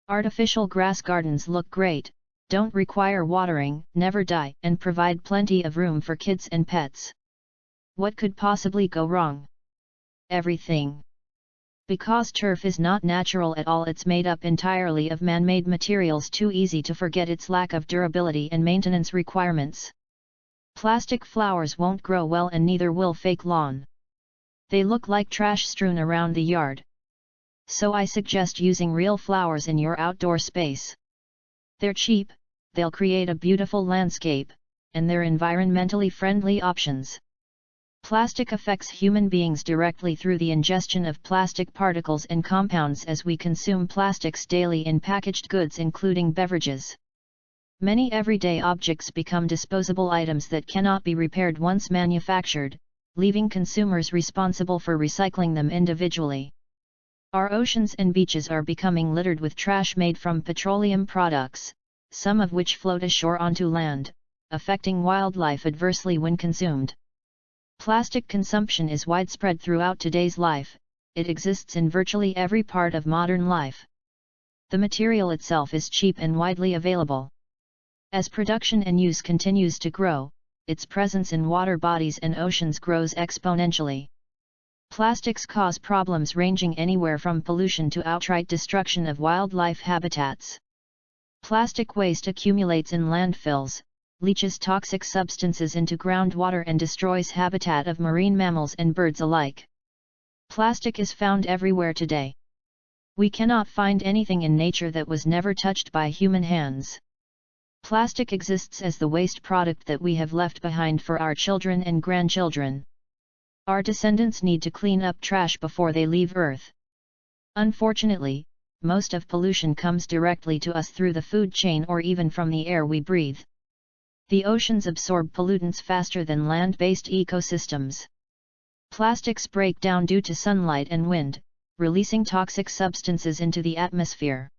Artificial grass gardens look great, don't require watering, never die, and provide plenty of room for kids and pets. What could possibly go wrong? Everything. Because turf is not natural at all, it's made up entirely of man-made materials, too easy to forget its lack of durability and maintenance requirements. Plastic flowers won't grow well, and neither will fake lawn. They look like trash strewn around the yard. So I suggest using real flowers in your outdoor space. They're cheap, they'll create a beautiful landscape, and they're environmentally friendly options. Plastic affects human beings directly through the ingestion of plastic particles and compounds as we consume plastics daily in packaged goods, including beverages. Many everyday objects become disposable items that cannot be repaired once manufactured, leaving consumers responsible for recycling them individually. Our oceans and beaches are becoming littered with trash made from petroleum products, some of which float ashore onto land, affecting wildlife adversely when consumed. Plastic consumption is widespread throughout today's life, it exists in virtually every part of modern life. The material itself is cheap and widely available. As production and use continues to grow, its presence in water bodies and oceans grows exponentially. Plastics cause problems ranging anywhere from pollution to outright destruction of wildlife habitats. Plastic waste accumulates in landfills, leaches toxic substances into groundwater, and destroys habitat of marine mammals and birds alike. Plastic is found everywhere today. We cannot find anything in nature that was never touched by human hands. Plastic exists as the waste product that we have left behind for our children and grandchildren. Our descendants need to clean up trash before they leave Earth. Unfortunately, most of pollution comes directly to us through the food chain or even from the air we breathe. The oceans absorb pollutants faster than land-based ecosystems. Plastics break down due to sunlight and wind, releasing toxic substances into the atmosphere.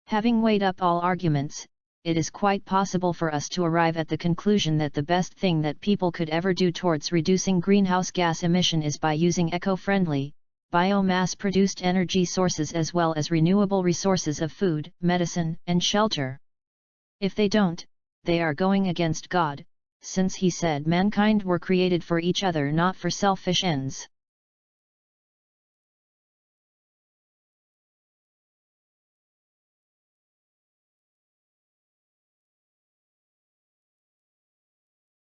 Having weighed up all arguments, it is quite possible for us to arrive at the conclusion that the best thing that people could ever do towards reducing greenhouse gas emission is by using eco-friendly, biomass-produced energy sources as well as renewable resources of food, medicine, and shelter. If they don't, they are going against God, since He said mankind were created for each other, not for selfish ends.